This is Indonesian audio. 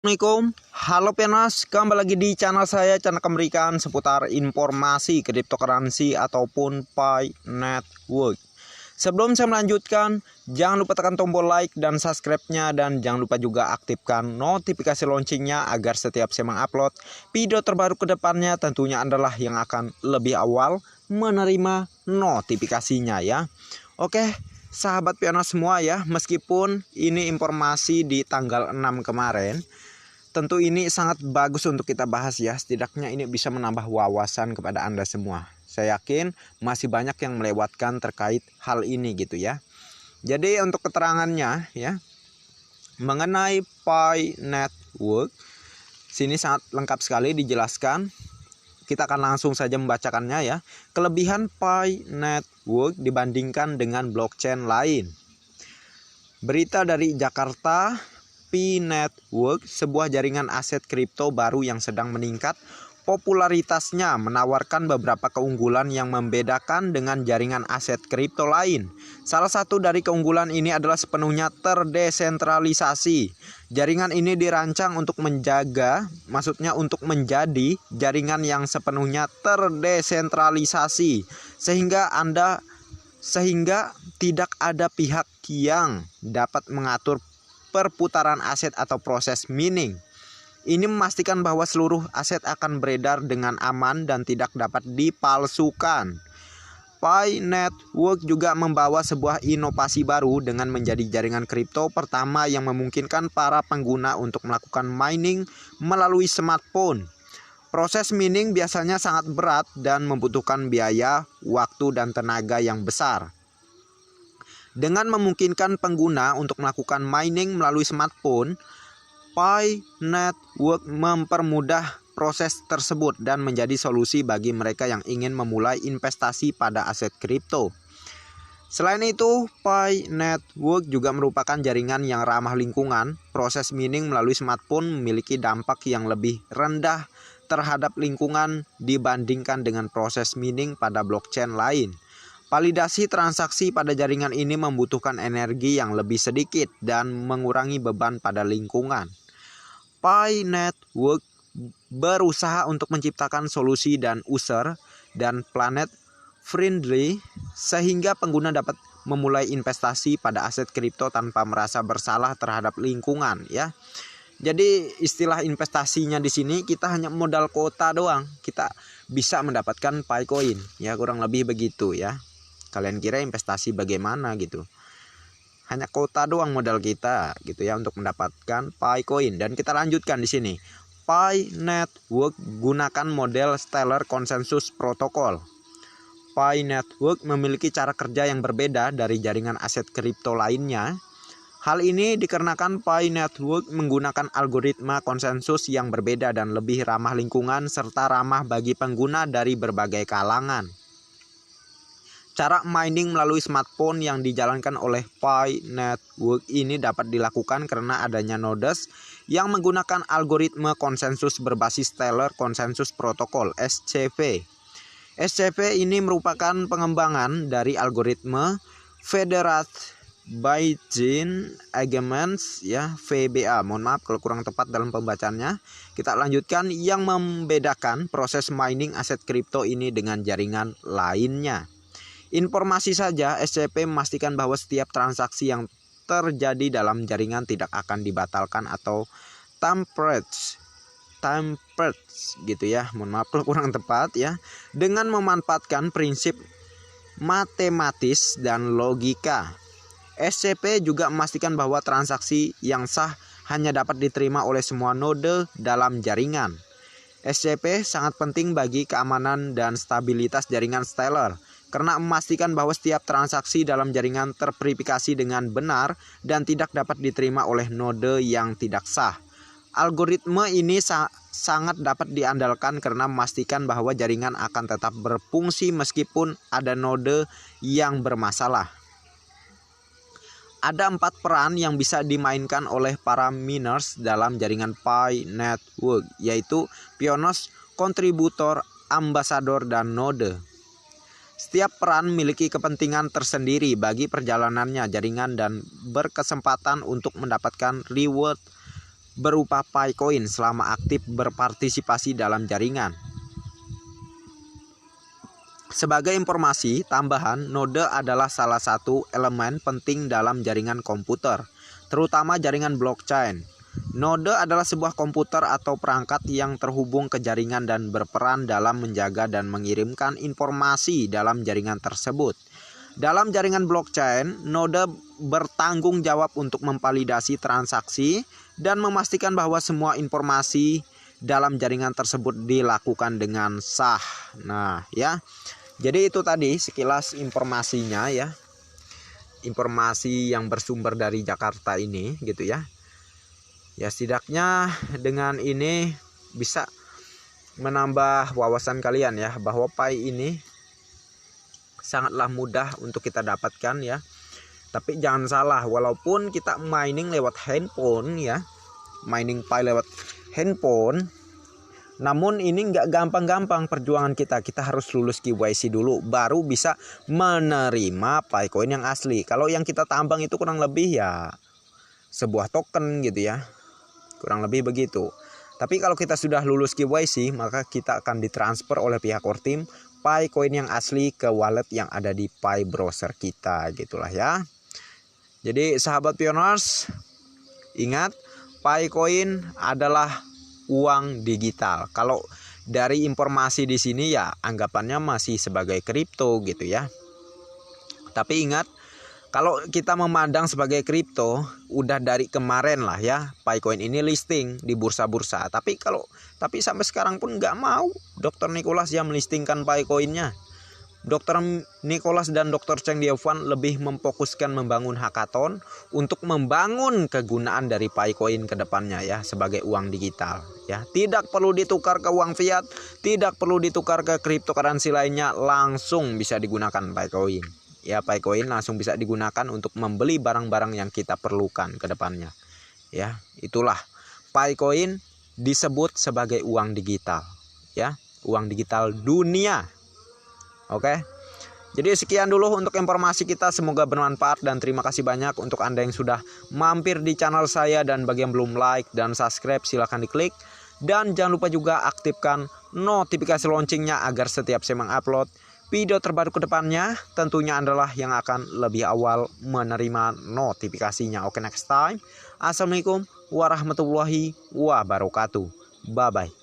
Assalamualaikum, halo Penas, kembali lagi di channel saya, channel memberikan seputar informasi cryptocurrency ataupun Pi Network. Sebelum saya melanjutkan, jangan lupa tekan tombol like dan subscribe-nya, dan jangan lupa juga aktifkan notifikasi loncengnya agar setiap saya mengupload video terbaru ke depannya tentunya adalah yang akan lebih awal menerima notifikasinya ya. Oke, sahabat Penas semua ya, meskipun ini informasi di tanggal 6 kemarin, tentu ini sangat bagus untuk kita bahas ya. Setidaknya ini bisa menambah wawasan kepada Anda semua. Saya yakin masih banyak yang melewatkan terkait hal ini gitu ya. Jadi untuk keterangannya ya, mengenai Pi Network, sini sangat lengkap sekali dijelaskan. Kita akan langsung saja membacakannya ya. Kelebihan Pi Network dibandingkan dengan blockchain lain. Berita dari Jakarta. Pi Network, sebuah jaringan aset kripto baru yang sedang meningkat popularitasnya, menawarkan beberapa keunggulan yang membedakan dengan jaringan aset kripto lain. Salah satu dari keunggulan ini adalah sepenuhnya terdesentralisasi. Jaringan ini dirancang untuk menjadi jaringan yang sepenuhnya terdesentralisasi, sehingga tidak ada pihak yang dapat mengatur perputaran aset atau proses mining. Ini memastikan bahwa seluruh aset akan beredar dengan aman dan tidak dapat dipalsukan. Pi Network juga membawa sebuah inovasi baru dengan menjadi jaringan kripto pertama yang memungkinkan para pengguna untuk melakukan mining melalui smartphone. Proses mining biasanya sangat berat dan membutuhkan biaya, waktu, dan tenaga yang besar. Dengan memungkinkan pengguna untuk melakukan mining melalui smartphone, Pi Network mempermudah proses tersebut dan menjadi solusi bagi mereka yang ingin memulai investasi pada aset kripto. Selain itu, Pi Network juga merupakan jaringan yang ramah lingkungan. Proses mining melalui smartphone memiliki dampak yang lebih rendah terhadap lingkungan dibandingkan dengan proses mining pada blockchain lain. Validasi transaksi pada jaringan ini membutuhkan energi yang lebih sedikit dan mengurangi beban pada lingkungan. Pi Network berusaha untuk menciptakan solusi dan user dan planet friendly sehingga pengguna dapat memulai investasi pada aset kripto tanpa merasa bersalah terhadap lingkungan ya. Jadi istilah investasinya di sini kita hanya modal kuota doang, kita bisa mendapatkan Pi Coin ya, kurang lebih begitu ya. Kalian kira investasi bagaimana gitu? Hanya kuota doang modal kita gitu ya untuk mendapatkan Pi Coin. Dan kita lanjutkan di sini. Pi Network gunakan model Stellar Consensus Protocol. Pi Network memiliki cara kerja yang berbeda dari jaringan aset kripto lainnya. Hal ini dikarenakan Pi Network menggunakan algoritma konsensus yang berbeda dan lebih ramah lingkungan serta ramah bagi pengguna dari berbagai kalangan. Cara mining melalui smartphone yang dijalankan oleh Pi Network ini dapat dilakukan karena adanya nodes yang menggunakan algoritma konsensus berbasis Stellar Consensus Protocol (SCP). SCP ini merupakan pengembangan dari algoritma Federated Bayesian Agreements ya, VBA. Mohon maaf kalau kurang tepat dalam pembacaannya. Kita lanjutkan yang membedakan proses mining aset kripto ini dengan jaringan lainnya. Informasi saja, SCP memastikan bahwa setiap transaksi yang terjadi dalam jaringan tidak akan dibatalkan atau tampered gitu ya. Mohon maaf kalau kurang tepat ya. Dengan memanfaatkan prinsip matematis dan logika. SCP juga memastikan bahwa transaksi yang sah hanya dapat diterima oleh semua node dalam jaringan. SCP sangat penting bagi keamanan dan stabilitas jaringan Stellar, karena memastikan bahwa setiap transaksi dalam jaringan terverifikasi dengan benar dan tidak dapat diterima oleh node yang tidak sah. Algoritma ini sangat dapat diandalkan karena memastikan bahwa jaringan akan tetap berfungsi meskipun ada node yang bermasalah. Ada 4 peran yang bisa dimainkan oleh para miners dalam jaringan Pi Network, yaitu pioneers, kontributor, ambasador, dan node. Setiap peran memiliki kepentingan tersendiri bagi perjalanannya jaringan dan berkesempatan untuk mendapatkan reward berupa Picoin selama aktif berpartisipasi dalam jaringan. Sebagai informasi tambahan, node adalah salah satu elemen penting dalam jaringan komputer, terutama jaringan blockchain. Node adalah sebuah komputer atau perangkat yang terhubung ke jaringan dan berperan dalam menjaga dan mengirimkan informasi dalam jaringan tersebut. Dalam jaringan blockchain, node bertanggung jawab untuk memvalidasi transaksi dan memastikan bahwa semua informasi dalam jaringan tersebut dilakukan dengan sah. Nah, ya. Jadi itu tadi sekilas informasinya ya. Informasi yang bersumber dari Jakarta ini gitu ya. Ya setidaknya dengan ini bisa menambah wawasan kalian ya, bahwa Pi ini sangatlah mudah untuk kita dapatkan ya. Tapi jangan salah, walaupun kita mining lewat handphone ya, mining Pi lewat handphone, namun ini nggak gampang-gampang perjuangan kita. Kita harus lulus KYC dulu, baru bisa menerima Picoin yang asli. Kalau yang kita tambang itu kurang lebih ya sebuah token gitu ya, kurang lebih begitu. Tapi kalau kita sudah lulus KYC, maka kita akan ditransfer oleh pihak core team Picoin yang asli ke wallet yang ada di Pi browser kita, gitulah ya. Jadi sahabat pioners, ingat, Picoin adalah uang digital. Kalau dari informasi di sini ya anggapannya masih sebagai kripto gitu ya. Tapi ingat, kalau kita memandang sebagai kripto udah dari kemarin lah ya, Picoin ini listing di bursa-bursa. Tapi sampai sekarang pun nggak mau Dr. Nicholas yang melistingkan Picoinnya. Dr. Nicholas dan Dr. Cheng Dievan lebih memfokuskan membangun hackathon untuk membangun kegunaan dari Picoin ke depannya ya, sebagai uang digital ya. Tidak perlu ditukar ke uang fiat, tidak perlu ditukar ke cryptocurrency lainnya, langsung bisa digunakan Picoin. Ya, Picoin langsung bisa digunakan untuk membeli barang-barang yang kita perlukan ke depannya. Ya, itulah Picoin disebut sebagai uang digital ya, uang digital dunia. Oke. Jadi sekian dulu untuk informasi kita, semoga bermanfaat dan terima kasih banyak untuk Anda yang sudah mampir di channel saya, dan bagi yang belum like dan subscribe silahkan diklik, dan jangan lupa juga aktifkan notifikasi loncengnya agar setiap saya mengupload video terbaru ke depannya tentunya adalah yang akan lebih awal menerima notifikasinya. Oke, next time. Assalamualaikum warahmatullahi wabarakatuh. Bye bye.